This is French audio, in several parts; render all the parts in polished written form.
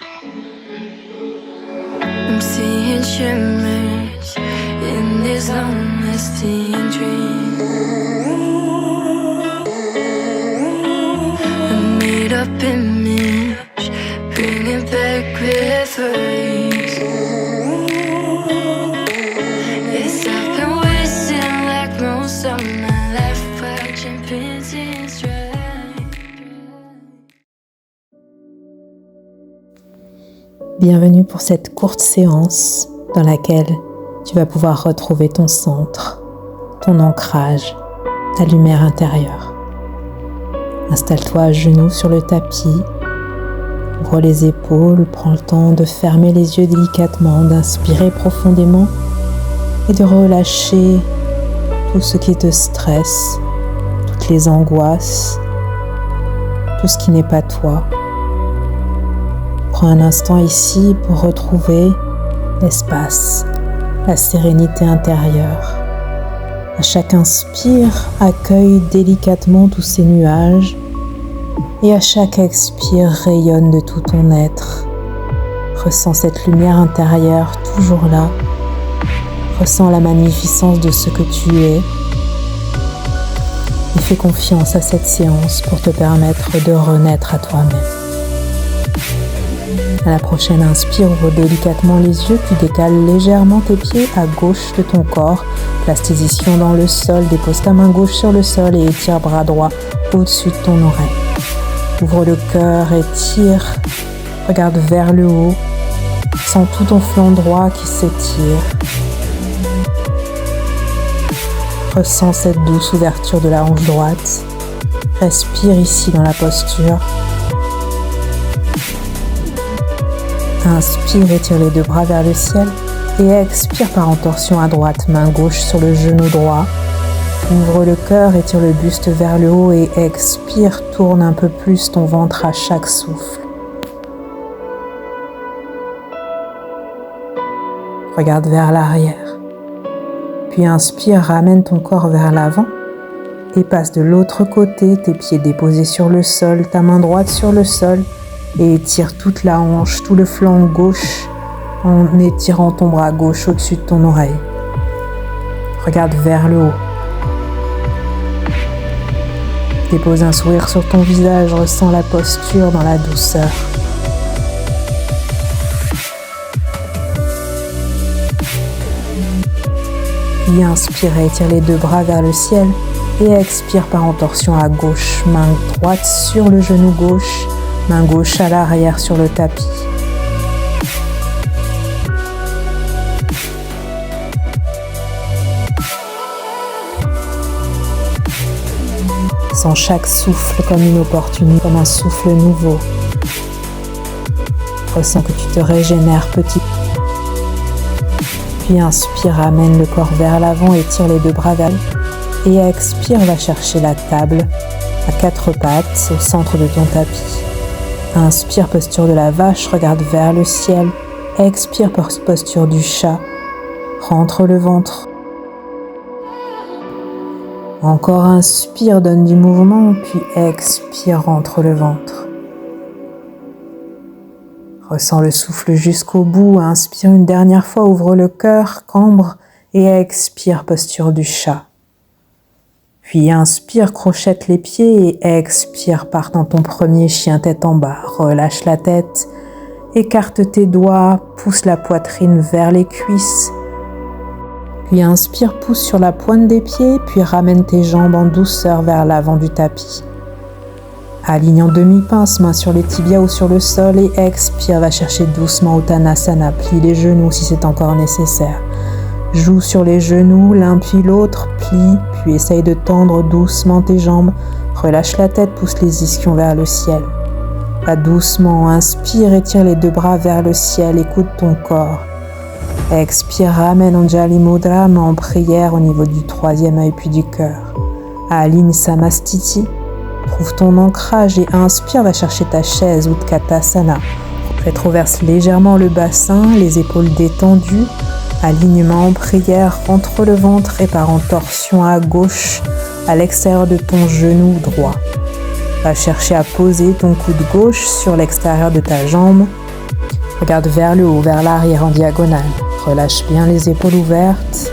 I'm seeing shimmers in this honesty and dream. A made up image, bringing back memories. Yes, I've been wasting like most of my life, watching Princess Drive. Bienvenue pour cette courte séance dans laquelle tu vas pouvoir retrouver ton centre, ton ancrage, ta lumière intérieure. Installe-toi à genoux sur le tapis, ouvre les épaules, prends le temps de fermer les yeux délicatement, d'inspirer profondément et de relâcher tout ce qui te stresse, toutes les angoisses, tout ce qui n'est pas toi. Prends un instant ici pour retrouver l'espace, la sérénité intérieure. À chaque inspire, accueille délicatement tous ces nuages et à chaque expire, rayonne de tout ton être. Ressens cette lumière intérieure toujours là. Ressens la magnificence de ce que tu es et fais confiance à cette séance pour te permettre de renaître à toi-même. À la prochaine inspire, ouvre délicatement les yeux, puis décale légèrement tes pieds à gauche de ton corps. Place tes ischions dans le sol, dépose ta main gauche sur le sol et étire bras droit au-dessus de ton oreille. Ouvre le cœur, étire, regarde vers le haut, sens tout ton flanc droit qui s'étire. Ressens cette douce ouverture de la hanche droite. Respire ici dans la posture. Inspire, étire les deux bras vers le ciel et expire par entorsion à droite, main gauche sur le genou droit. Ouvre le cœur, étire le buste vers le haut et expire, tourne un peu plus ton ventre à chaque souffle. Regarde vers l'arrière. Puis inspire, ramène ton corps vers l'avant et passe de l'autre côté, tes pieds déposés sur le sol, ta main droite sur le sol. Et étire toute la hanche, tout le flanc gauche en étirant ton bras gauche au-dessus de ton oreille. Regarde vers le haut. Dépose un sourire sur ton visage, ressens la posture dans la douceur. Puis inspire et étire les deux bras vers le ciel et expire par entorsion à gauche, main droite sur le genou gauche. Main gauche à l'arrière sur le tapis. Sens chaque souffle comme une opportunité, comme un souffle nouveau. Ressens que tu te régénères petit. Puis inspire, ramène le corps vers l'avant, étire les deux bras vers et expire, va chercher la table à quatre pattes au centre de ton tapis. Inspire, posture de la vache, regarde vers le ciel. Expire, posture du chat. Rentre le ventre. Encore inspire, donne du mouvement, puis expire, rentre le ventre. Ressens le souffle jusqu'au bout. Inspire une dernière fois, ouvre le cœur, cambre et expire, posture du chat. Puis inspire, crochette les pieds et expire, part dans ton premier chien tête en bas. Relâche la tête, écarte tes doigts, pousse la poitrine vers les cuisses. Puis inspire, pousse sur la pointe des pieds, puis ramène tes jambes en douceur vers l'avant du tapis. Aligne en demi-pince, main sur les tibias ou sur le sol et expire, va chercher doucement Uttanasana. Plie les genoux si c'est encore nécessaire. Joue sur les genoux, l'un puis l'autre, plie, puis essaye de tendre doucement tes jambes. Relâche la tête, pousse les ischions vers le ciel. Va doucement, inspire, étire les deux bras vers le ciel, écoute ton corps. Expire, ramène Anjali Mudra, main en prière au niveau du troisième œil puis du cœur. Aligne Samastiti, trouve ton ancrage et inspire, va chercher ta chaise Utkatasana. Rétroverse légèrement le bassin, les épaules détendues. Alignement en prière entre le ventre et par en torsion à gauche à l'extérieur de ton genou droit. Va chercher à poser ton coude gauche sur l'extérieur de ta jambe Regarde vers le haut, vers l'arrière en diagonale. Relâche bien les épaules ouvertes.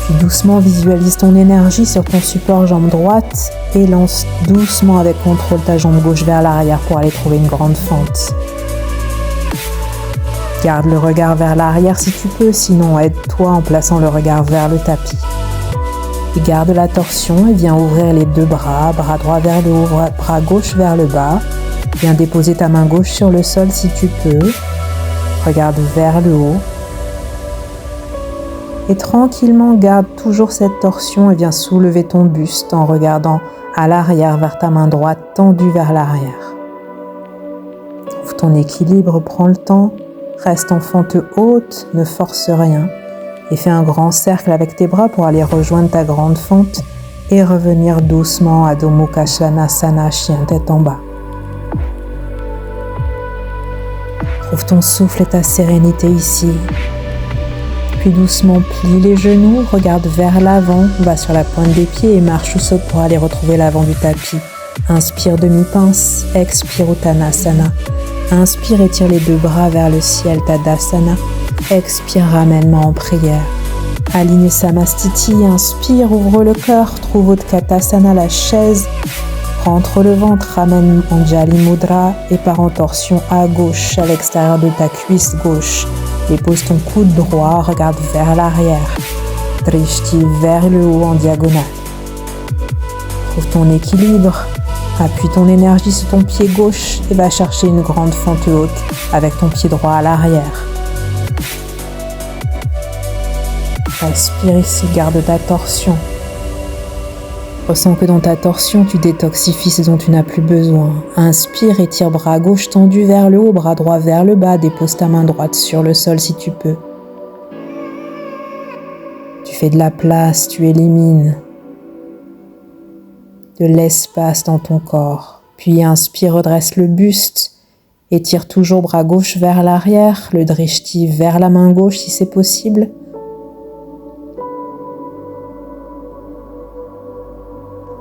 Puis doucement visualise ton énergie sur ton support jambe droite et lance doucement avec contrôle ta jambe gauche vers l'arrière pour aller trouver une grande fente. Garde le regard vers l'arrière si tu peux, sinon aide-toi en plaçant le regard vers le tapis. Et garde la torsion et viens ouvrir les deux bras, bras droit vers le haut, bras gauche vers le bas. Viens déposer ta main gauche sur le sol si tu peux. Regarde vers le haut. Et tranquillement, garde toujours cette torsion et viens soulever ton buste en regardant à l'arrière vers ta main droite tendue vers l'arrière. Trouve ton équilibre, prends le temps, reste en fente haute, ne force rien et fais un grand cercle avec tes bras pour aller rejoindre ta grande fente et revenir doucement à Adho Mukha Svanasana, chien tête en bas. Trouve ton souffle et ta sérénité ici. Puis doucement plie les genoux, regarde vers l'avant, va sur la pointe des pieds et marche ou saute pour aller retrouver l'avant du tapis. Inspire demi-pince, expire Uttanasana. Inspire, étire les deux bras vers le ciel, Tadasana. Expire, ramène-moi en prière. Aligne Samastiti, inspire, ouvre le cœur, trouve Utkatasana, la chaise. Rentre le ventre, ramène Anjali Mudra et pars en torsion à gauche, à l'extérieur de ta cuisse gauche. Dépose ton coude droit, regarde vers l'arrière. Drishti vers le haut en diagonale. Trouve ton équilibre. Appuie ton énergie sur ton pied gauche et va chercher une grande fente haute avec ton pied droit à l'arrière. Respire ici, garde ta torsion. Ressens que dans ta torsion, tu détoxifies ce dont tu n'as plus besoin. Inspire, étire bras gauche tendu vers le haut, bras droit vers le bas. Dépose ta main droite sur le sol si tu peux. Tu fais de la place, tu élimines de l'espace dans ton corps. Puis inspire, redresse le buste. Étire toujours bras gauche vers l'arrière, le drishti vers la main gauche si c'est possible.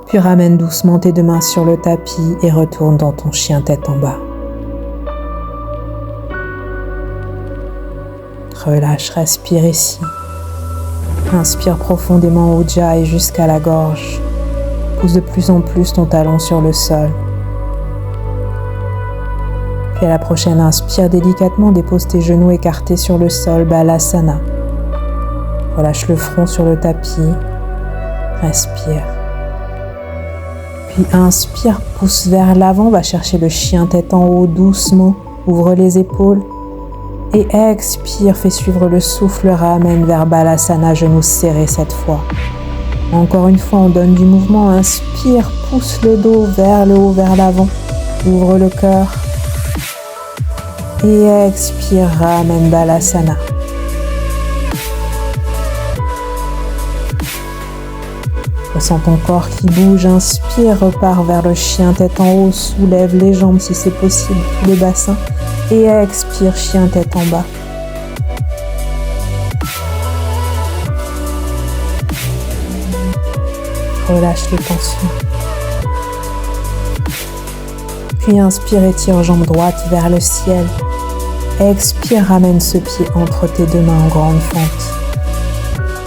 Puis ramène doucement tes deux mains sur le tapis et retourne dans ton chien tête en bas. Relâche, respire ici. Inspire profondément Ujjayi jusqu'à la gorge. Pousse de plus en plus ton talon sur le sol. Puis à la prochaine, inspire délicatement, dépose tes genoux écartés sur le sol, Balasana. Relâche le front sur le tapis. Respire. Puis inspire, pousse vers l'avant, va chercher le chien tête en haut doucement, ouvre les épaules. Et expire, fais suivre le souffle, ramène vers Balasana, genoux serrés cette fois. Encore une fois, on donne du mouvement, inspire, pousse le dos vers le haut, vers l'avant, ouvre le cœur. Et expire, ramène Balasana. Ressens ton corps qui bouge, inspire, repars vers le chien tête en haut, soulève les jambes si c'est possible, tout le bassin. Et expire, chien tête en bas. Relâche les tensions. Puis inspire, étire jambe droite vers le ciel. Expire, ramène ce pied entre tes deux mains en grande fente.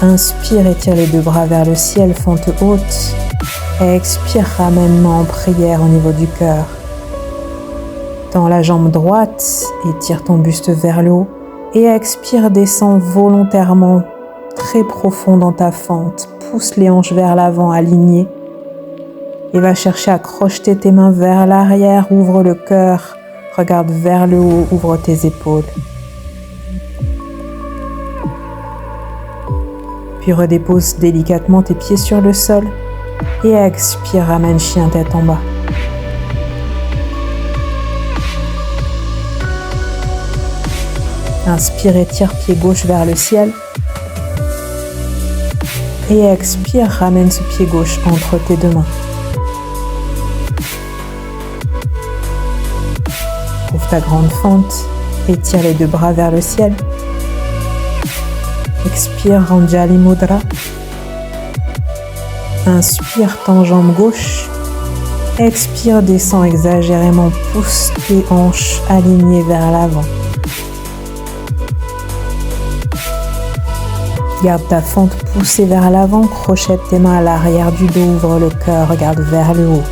Inspire, étire les deux bras vers le ciel, fente haute. Expire, ramène-moi en prière au niveau du cœur. Tends la jambe droite, étire ton buste vers le haut. Et expire, descends volontairement très profond dans ta fente. Pousse les hanches vers l'avant, alignées. Et va chercher à crocheter tes mains vers l'arrière, ouvre le cœur. Regarde vers le haut, ouvre tes épaules. Puis redépose délicatement tes pieds sur le sol et expire, ramène chien tête en bas. Inspire, étire pied gauche vers le ciel et expire, ramène ce pied gauche entre tes deux mains. Ouvre ta grande fente, étire les deux bras vers le ciel. Expire, Anjali Mudra. Inspire, tends jambe gauche. Expire, descends exagérément, pousse tes hanches alignées vers l'avant. Garde ta fente poussée vers l'avant, crochette tes mains à l'arrière du dos, ouvre le cœur, regarde vers le haut.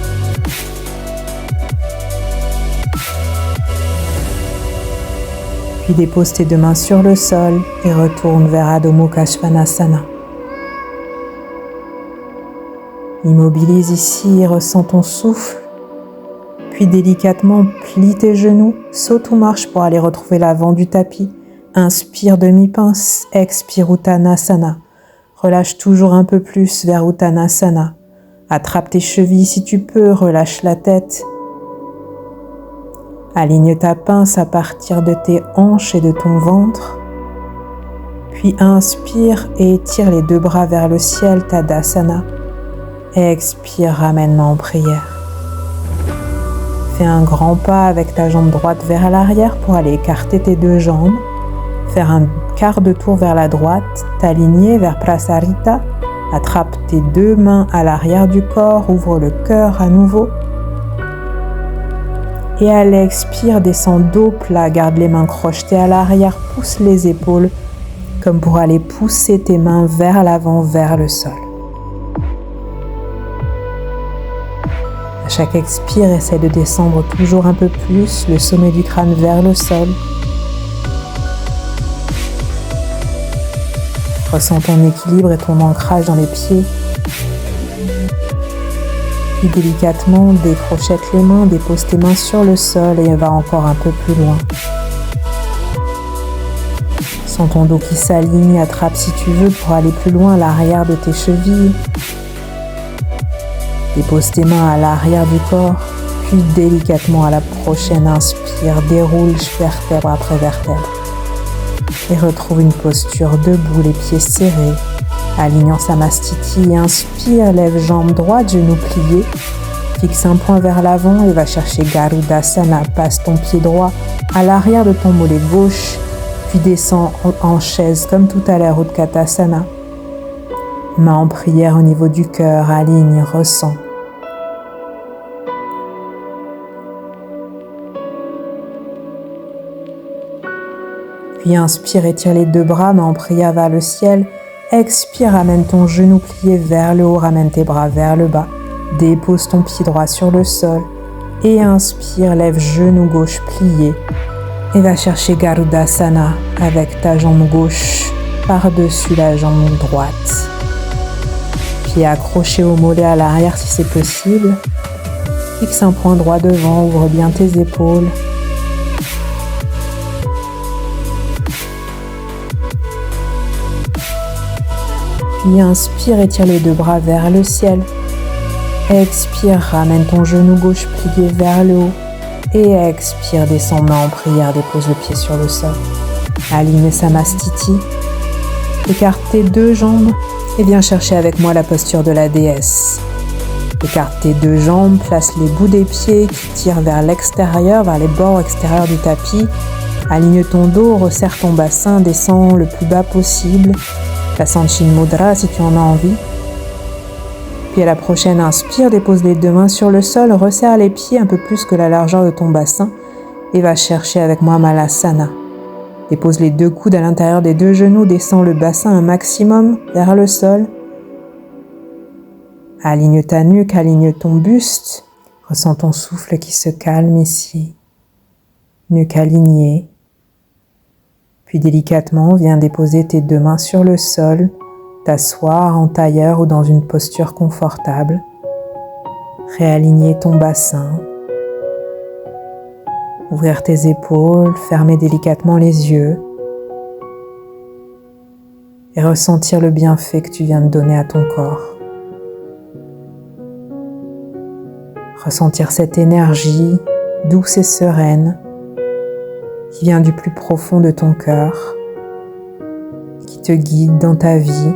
Puis dépose tes deux mains sur le sol et retourne vers Adho Mukha Svanasana. Immobilise ici, ressens ton souffle. Puis délicatement, plie tes genoux, saute ou marche pour aller retrouver l'avant du tapis. Inspire demi-pince, expire Uttanasana. Relâche toujours un peu plus vers Uttanasana. Attrape tes chevilles si tu peux, relâche la tête. Aligne ta pince à partir de tes hanches et de ton ventre. Puis inspire et étire les deux bras vers le ciel, Tadasana. Expire, ramène-moi en prière. Fais un grand pas avec ta jambe droite vers l'arrière pour aller écarter tes deux jambes. Faire un quart de tour vers la droite, t'aligner vers Prasarita. Attrape tes deux mains à l'arrière du corps, ouvre le cœur à nouveau. Et à l'expire, descends dos plat, garde les mains crochetées à l'arrière, pousse les épaules comme pour aller pousser tes mains vers l'avant, vers le sol. À chaque expire, essaie de descendre toujours un peu plus, le sommet du crâne vers le sol. Ressens ton équilibre et ton ancrage dans les pieds. Puis délicatement, décrochette les mains, dépose tes mains sur le sol et va encore un peu plus loin. Sens ton dos qui s'aligne, attrape si tu veux pour aller plus loin à l'arrière de tes chevilles. Dépose tes mains à l'arrière du corps, puis délicatement à la prochaine inspire, déroule vertèbre après vertèbre. Et retrouve une posture debout, les pieds serrés. Alignant Samastiti, inspire, lève jambe droite, genou plié. Fixe un point vers l'avant et va chercher Garudasana. Passe ton pied droit à l'arrière de ton mollet gauche, puis descends en chaise comme tout à l'heure, Utkatasana. Main en prière au niveau du cœur, aligne, ressens. Puis inspire, étire les deux bras, main en prière vers le ciel. Expire, ramène ton genou plié vers le haut, ramène tes bras vers le bas. Dépose ton pied droit sur le sol. Et inspire, lève genou gauche plié. Et va chercher Garudasana avec ta jambe gauche par-dessus la jambe droite. Pied accroché au mollet à l'arrière si c'est possible. Fixe un point droit devant, ouvre bien tes épaules. Puis inspire, étire les deux bras vers le ciel. Expire, ramène ton genou gauche plié vers le haut. Et expire, descends main en prière, dépose le pied sur le sol. Aligne Samastiti. Écarte tes deux jambes et viens chercher avec moi la posture de la déesse. Écarte tes deux jambes, place les bouts des pieds qui tirent vers l'extérieur, vers les bords extérieurs du tapis. Aligne ton dos, resserre ton bassin, descends le plus bas possible. La Sanchin Mudra si tu en as envie. Puis à la prochaine, inspire, dépose les deux mains sur le sol, resserre les pieds un peu plus que la largeur de ton bassin et va chercher avec moi Malasana. Dépose les deux coudes à l'intérieur des deux genoux, descends le bassin un maximum vers le sol. Aligne ta nuque, aligne ton buste. Ressens ton souffle qui se calme ici. Nuque alignée. Puis délicatement, viens déposer tes deux mains sur le sol, t'asseoir en tailleur ou dans une posture confortable. Réaligner ton bassin. Ouvrir tes épaules, fermer délicatement les yeux. Et ressentir le bienfait que tu viens de donner à ton corps. Ressentir cette énergie douce et sereine qui vient du plus profond de ton cœur, qui te guide dans ta vie,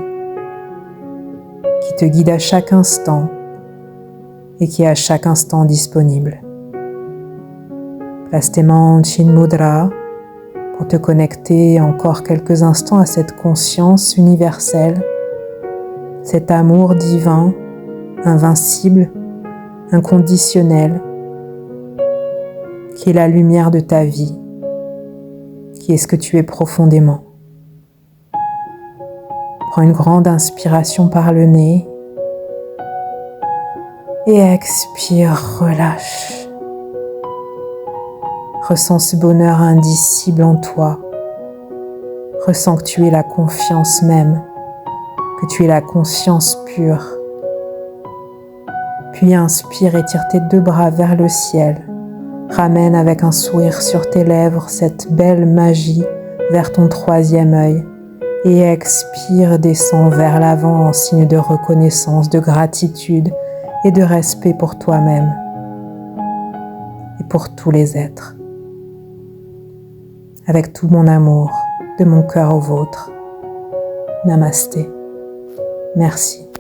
qui te guide à chaque instant et qui est à chaque instant disponible. Place tes mains en Chin Mudra pour te connecter encore quelques instants à cette conscience universelle, cet amour divin, invincible, inconditionnel, qui est la lumière de ta vie, qui est ce que tu es profondément. Prends une grande inspiration par le nez et expire, relâche. Ressens ce bonheur indicible en toi. Ressens que tu es la confiance même, que tu es la conscience pure. Puis inspire, étire tes 2 bras vers le ciel. Ramène avec un sourire sur tes lèvres cette belle magie vers ton 3e œil. Et expire, descends vers l'avant en signe de reconnaissance, de gratitude et de respect pour toi-même et pour tous les êtres. Avec tout mon amour, de mon cœur au vôtre. Namasté. Merci.